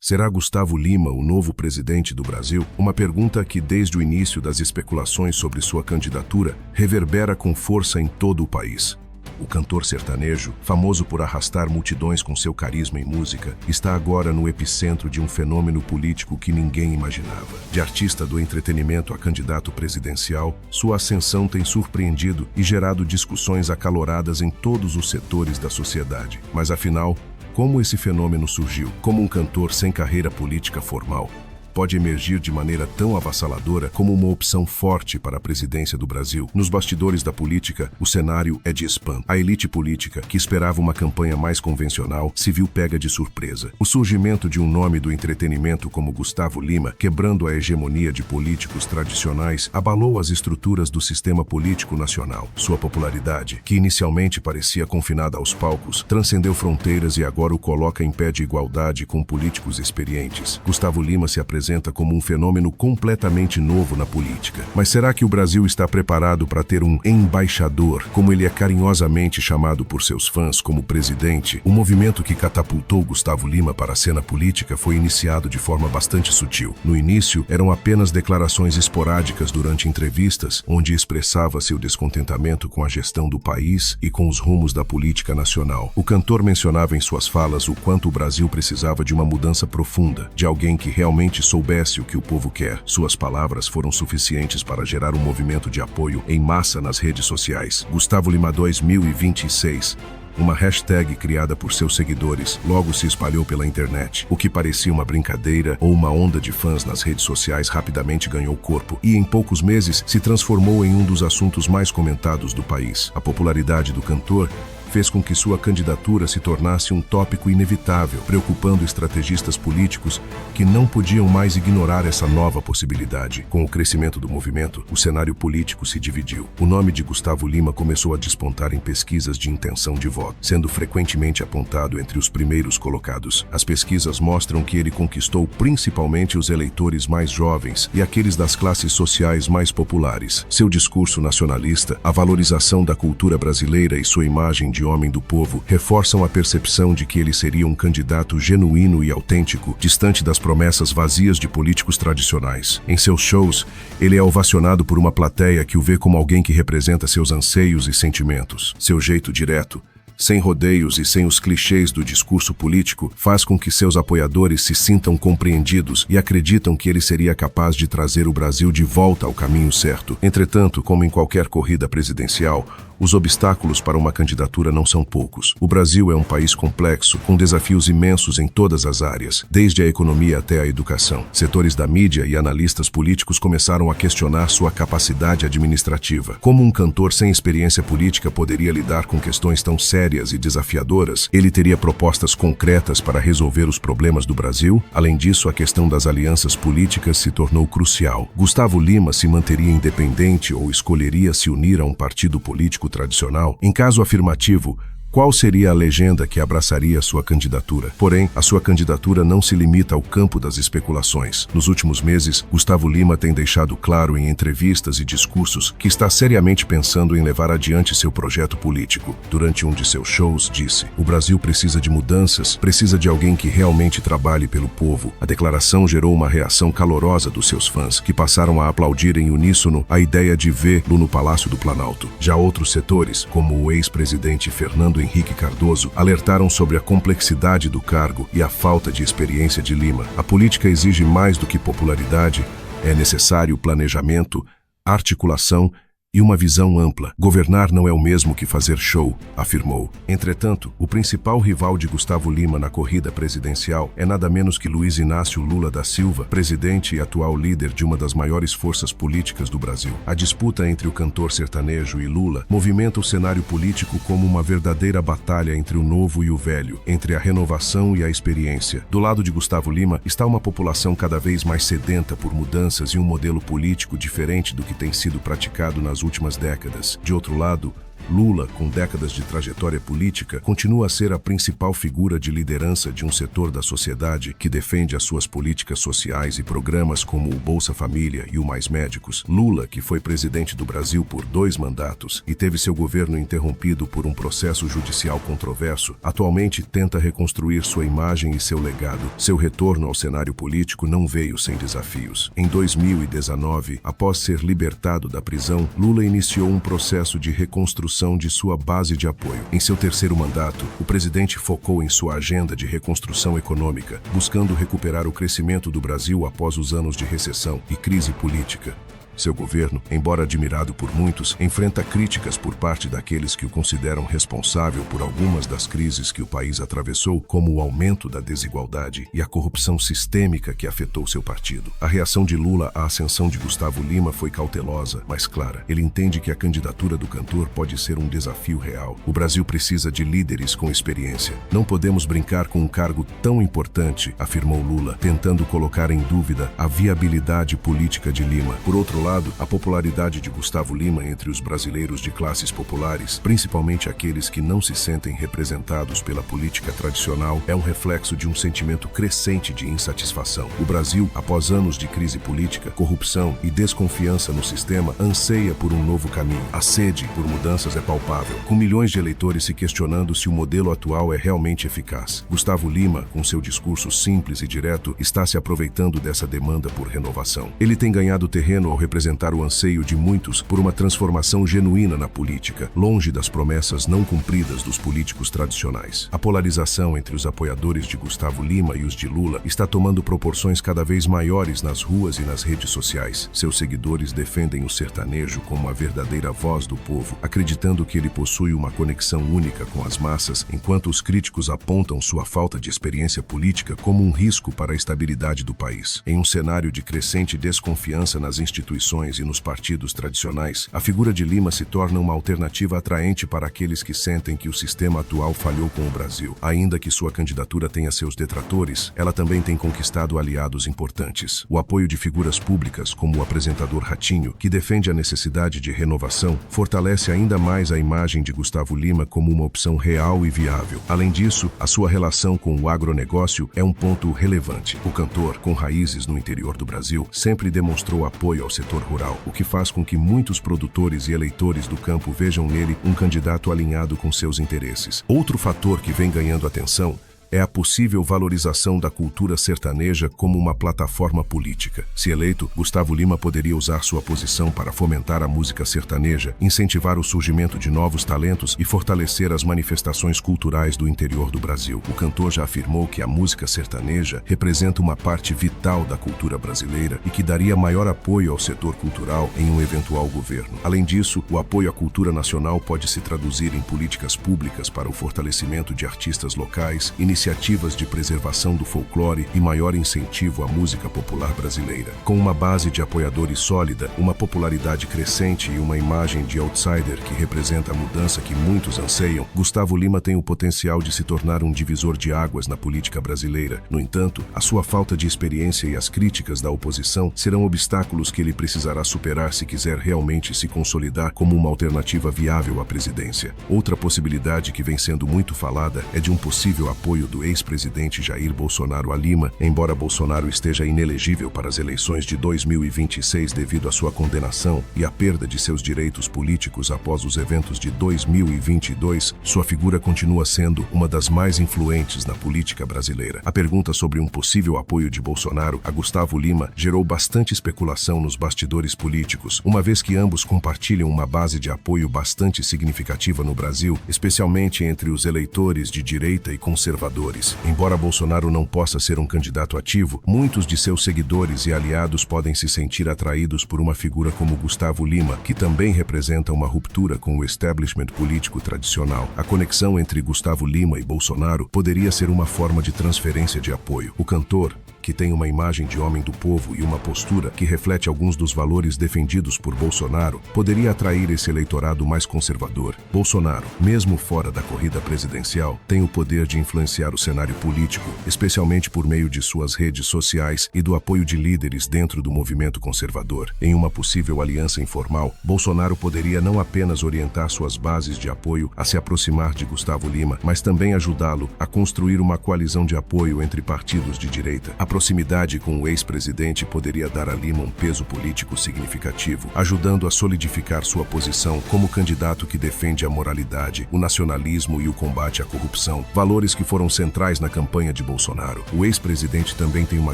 Será Gustavo Lima o novo presidente do Brasil? Uma pergunta que, desde o início das especulações sobre sua candidatura, reverbera com força em todo o país. O cantor sertanejo, famoso por arrastar multidões com seu carisma e música, está agora no epicentro de um fenômeno político que ninguém imaginava. De artista do entretenimento a candidato presidencial, sua ascensão tem surpreendido e gerado discussões acaloradas em todos os setores da sociedade. Mas afinal, como esse fenômeno surgiu? Como um cantor sem carreira política formal pode emergir de maneira tão avassaladora como uma opção forte para a presidência do Brasil? Nos bastidores da política, o cenário é de espanto. A elite política, que esperava uma campanha mais convencional, se viu pega de surpresa. O surgimento de um nome do entretenimento como Gustavo Lima, quebrando a hegemonia de políticos tradicionais, abalou as estruturas do sistema político nacional. Sua popularidade, que inicialmente parecia confinada aos palcos, transcendeu fronteiras e agora o coloca em pé de igualdade com políticos experientes. Gustavo Lima se apresenta como um fenômeno completamente novo na política. Mas será que o Brasil está preparado para ter um embaixador, como ele é carinhosamente chamado por seus fãs, como presidente? O movimento que catapultou Gustavo Lima para a cena política foi iniciado de forma bastante sutil. No início, eram apenas declarações esporádicas durante entrevistas, onde expressava seu descontentamento com a gestão do país e com os rumos da política nacional. O cantor mencionava em suas falas o quanto o Brasil precisava de uma mudança profunda, de alguém que realmente soubesse o que o povo quer. Suas palavras foram suficientes para gerar um movimento de apoio em massa nas redes sociais. Gustavo Lima 2026. Uma hashtag criada por seus seguidores logo se espalhou pela internet. O que parecia uma brincadeira ou uma onda de fãs nas redes sociais rapidamente ganhou corpo e, em poucos meses, se transformou em um dos assuntos mais comentados do país. A popularidade do cantor fez com que sua candidatura se tornasse um tópico inevitável, preocupando estrategistas políticos que não podiam mais ignorar essa nova possibilidade. Com o crescimento do movimento, o cenário político se dividiu. O nome de Gustavo Lima começou a despontar em pesquisas de intenção de voto, sendo frequentemente apontado entre os primeiros colocados. As pesquisas mostram que ele conquistou principalmente os eleitores mais jovens e aqueles das classes sociais mais populares. Seu discurso nacionalista, a valorização da cultura brasileira e sua imagem de homem do povo reforçam a percepção de que ele seria um candidato genuíno e autêntico, distante das promessas vazias de políticos tradicionais. Em seus shows, ele é ovacionado por uma plateia que o vê como alguém que representa seus anseios e sentimentos. Seu jeito direto, sem rodeios e sem os clichês do discurso político, faz com que seus apoiadores se sintam compreendidos e acreditam que ele seria capaz de trazer o Brasil de volta ao caminho certo. Entretanto, como em qualquer corrida presidencial, os obstáculos para uma candidatura não são poucos. O Brasil é um país complexo, com desafios imensos em todas as áreas, desde a economia até a educação. Setores da mídia e analistas políticos começaram a questionar sua capacidade administrativa. Como um cantor sem experiência política poderia lidar com questões tão sérias e desafiadoras? Ele teria propostas concretas para resolver os problemas do Brasil? Além disso, a questão das alianças políticas se tornou crucial. Gustavo Lima se manteria independente ou escolheria se unir a um partido político tradicional? Em caso afirmativo, qual seria a legenda que abraçaria sua candidatura? Porém, a sua candidatura não se limita ao campo das especulações. Nos últimos meses, Gustavo Lima tem deixado claro em entrevistas e discursos que está seriamente pensando em levar adiante seu projeto político. Durante um de seus shows, disse: "O Brasil precisa de mudanças, precisa de alguém que realmente trabalhe pelo povo." A declaração gerou uma reação calorosa dos seus fãs, que passaram a aplaudir em uníssono a ideia de vê-lo no Palácio do Planalto. Já outros setores, como o ex-presidente Fernando Henrique Cardoso, alertaram sobre a complexidade do cargo e a falta de experiência de Lima. A política exige mais do que popularidade, é necessário planejamento, articulação e uma visão ampla. Governar não é o mesmo que fazer show, afirmou. Entretanto, o principal rival de Gustavo Lima na corrida presidencial é nada menos que Luiz Inácio Lula da Silva, presidente e atual líder de uma das maiores forças políticas do Brasil. A disputa entre o cantor sertanejo e Lula movimenta o cenário político como uma verdadeira batalha entre o novo e o velho, entre a renovação e a experiência. Do lado de Gustavo Lima está uma população cada vez mais sedenta por mudanças e um modelo político diferente do que tem sido praticado nas últimas décadas. De outro lado, Lula, com décadas de trajetória política, continua a ser a principal figura de liderança de um setor da sociedade que defende as suas políticas sociais e programas como o Bolsa Família e o Mais Médicos. Lula, que foi presidente do Brasil por 2 mandatos e teve seu governo interrompido por um processo judicial controverso, atualmente tenta reconstruir sua imagem e seu legado. Seu retorno ao cenário político não veio sem desafios. Em 2019, após ser libertado da prisão, Lula iniciou um processo de reconstrução de sua base de apoio. Em seu 3º mandato, o presidente focou em sua agenda de reconstrução econômica, buscando recuperar o crescimento do Brasil após os anos de recessão e crise política. Seu governo, embora admirado por muitos, enfrenta críticas por parte daqueles que o consideram responsável por algumas das crises que o país atravessou, como o aumento da desigualdade e a corrupção sistêmica que afetou seu partido. A reação de Lula à ascensão de Gustavo Lima foi cautelosa, mas clara. Ele entende que a candidatura do cantor pode ser um desafio real. O Brasil precisa de líderes com experiência. Não podemos brincar com um cargo tão importante, afirmou Lula, tentando colocar em dúvida a viabilidade política de Lima. Por outro lado, a popularidade de Gustavo Lima entre os brasileiros de classes populares, principalmente aqueles que não se sentem representados pela política tradicional, é um reflexo de um sentimento crescente de insatisfação. O Brasil, após anos de crise política, corrupção e desconfiança no sistema, anseia por um novo caminho. A sede por mudanças é palpável, com milhões de eleitores se questionando se o modelo atual é realmente eficaz. Gustavo Lima, com seu discurso simples e direto, está se aproveitando dessa demanda por renovação. Ele tem ganhado terreno ao representar o anseio de muitos por uma transformação genuína na política, longe das promessas não cumpridas dos políticos tradicionais. A polarização entre os apoiadores de Gustavo Lima e os de Lula está tomando proporções cada vez maiores nas ruas e nas redes sociais. Seus seguidores defendem o sertanejo como a verdadeira voz do povo, acreditando que ele possui uma conexão única com as massas, enquanto os críticos apontam sua falta de experiência política como um risco para a estabilidade do país. Em um cenário de crescente desconfiança nas instituições e nos partidos tradicionais, a figura de Lima se torna uma alternativa atraente para aqueles que sentem que o sistema atual falhou com o Brasil. Ainda que sua candidatura tenha seus detratores, ela também tem conquistado aliados importantes. O apoio de figuras públicas, como o apresentador Ratinho, que defende a necessidade de renovação, fortalece ainda mais a imagem de Gustavo Lima como uma opção real e viável. Além disso, a sua relação com o agronegócio é um ponto relevante. O cantor, com raízes no interior do Brasil, sempre demonstrou apoio ao setor rural, o que faz com que muitos produtores e eleitores do campo vejam nele um candidato alinhado com seus interesses. Outro fator que vem ganhando atenção é a possível valorização da cultura sertaneja como uma plataforma política. Se eleito, Gustavo Lima poderia usar sua posição para fomentar a música sertaneja, incentivar o surgimento de novos talentos e fortalecer as manifestações culturais do interior do Brasil. O cantor já afirmou que a música sertaneja representa uma parte vital da cultura brasileira e que daria maior apoio ao setor cultural em um eventual governo. Além disso, o apoio à cultura nacional pode se traduzir em políticas públicas para o fortalecimento de artistas locais, iniciativas de preservação do folclore e maior incentivo à música popular brasileira. Com uma base de apoiadores sólida, uma popularidade crescente e uma imagem de outsider que representa a mudança que muitos anseiam, Gustavo Lima tem o potencial de se tornar um divisor de águas na política brasileira. No entanto, a sua falta de experiência e as críticas da oposição serão obstáculos que ele precisará superar se quiser realmente se consolidar como uma alternativa viável à presidência. Outra possibilidade que vem sendo muito falada é de um possível apoio do ex-presidente Jair Bolsonaro a Lima, embora Bolsonaro esteja inelegível para as eleições de 2026 devido à sua condenação e à perda de seus direitos políticos após os eventos de 2022, sua figura continua sendo uma das mais influentes na política brasileira. A pergunta sobre um possível apoio de Bolsonaro a Gustavo Lima gerou bastante especulação nos bastidores políticos, uma vez que ambos compartilham uma base de apoio bastante significativa no Brasil, especialmente entre os eleitores de direita e conservadores. Embora Bolsonaro não possa ser um candidato ativo, muitos de seus seguidores e aliados podem se sentir atraídos por uma figura como Gustavo Lima, que também representa uma ruptura com o establishment político tradicional. A conexão entre Gustavo Lima e Bolsonaro poderia ser uma forma de transferência de apoio. O cantor que tem uma imagem de homem do povo e uma postura que reflete alguns dos valores defendidos por Bolsonaro, poderia atrair esse eleitorado mais conservador. Bolsonaro, mesmo fora da corrida presidencial, tem o poder de influenciar o cenário político, especialmente por meio de suas redes sociais e do apoio de líderes dentro do movimento conservador. Em uma possível aliança informal, Bolsonaro poderia não apenas orientar suas bases de apoio a se aproximar de Gustavo Lima, mas também ajudá-lo a construir uma coalizão de apoio entre partidos de direita. A proximidade com o ex-presidente poderia dar a Lima um peso político significativo, ajudando a solidificar sua posição como candidato que defende a moralidade, o nacionalismo e o combate à corrupção, valores que foram centrais na campanha de Bolsonaro. O ex-presidente também tem uma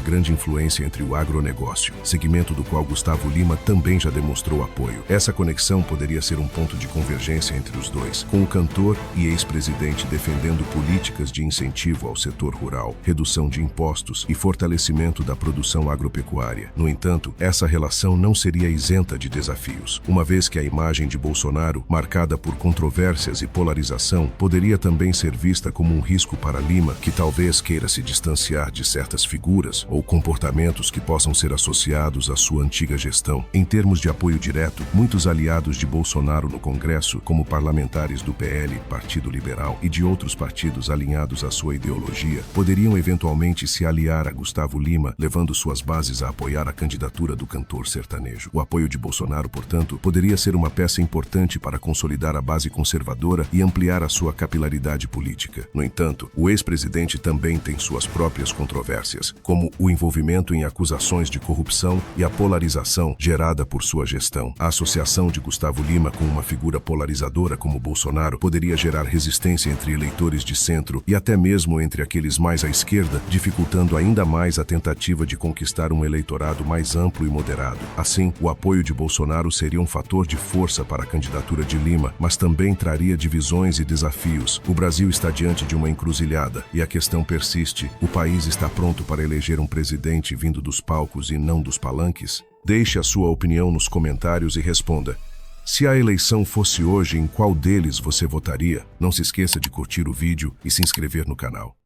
grande influência entre o agronegócio, segmento do qual Gustavo Lima também já demonstrou apoio. Essa conexão poderia ser um ponto de convergência entre os dois, com o cantor e ex-presidente defendendo políticas de incentivo ao setor rural, redução de impostos e fortalecimento da produção agropecuária. No entanto, essa relação não seria isenta de desafios, uma vez que a imagem de Bolsonaro, marcada por controvérsias e polarização, poderia também ser vista como um risco para Lima, que talvez queira se distanciar de certas figuras ou comportamentos que possam ser associados à sua antiga gestão. Em termos de apoio direto, muitos aliados de Bolsonaro no Congresso, como parlamentares do PL, Partido Liberal, e de outros partidos alinhados à sua ideologia, poderiam eventualmente se aliar a Gustavo Lima, levando suas bases a apoiar a candidatura do cantor sertanejo. O apoio de Bolsonaro, portanto, poderia ser uma peça importante para consolidar a base conservadora e ampliar a sua capilaridade política. No entanto, o ex-presidente também tem suas próprias controvérsias, como o envolvimento em acusações de corrupção e a polarização gerada por sua gestão. A associação de Gustavo Lima com uma figura polarizadora como Bolsonaro poderia gerar resistência entre eleitores de centro e até mesmo entre aqueles mais à esquerda, dificultando ainda mais a tentativa de conquistar um eleitorado mais amplo e moderado. Assim, o apoio de Bolsonaro seria um fator de força para a candidatura de Lima, mas também traria divisões e desafios. O Brasil está diante de uma encruzilhada e a questão persiste. O país está pronto para eleger um presidente vindo dos palcos e não dos palanques? Deixe a sua opinião nos comentários e responda. Se a eleição fosse hoje, em qual deles você votaria? Não se esqueça de curtir o vídeo e se inscrever no canal.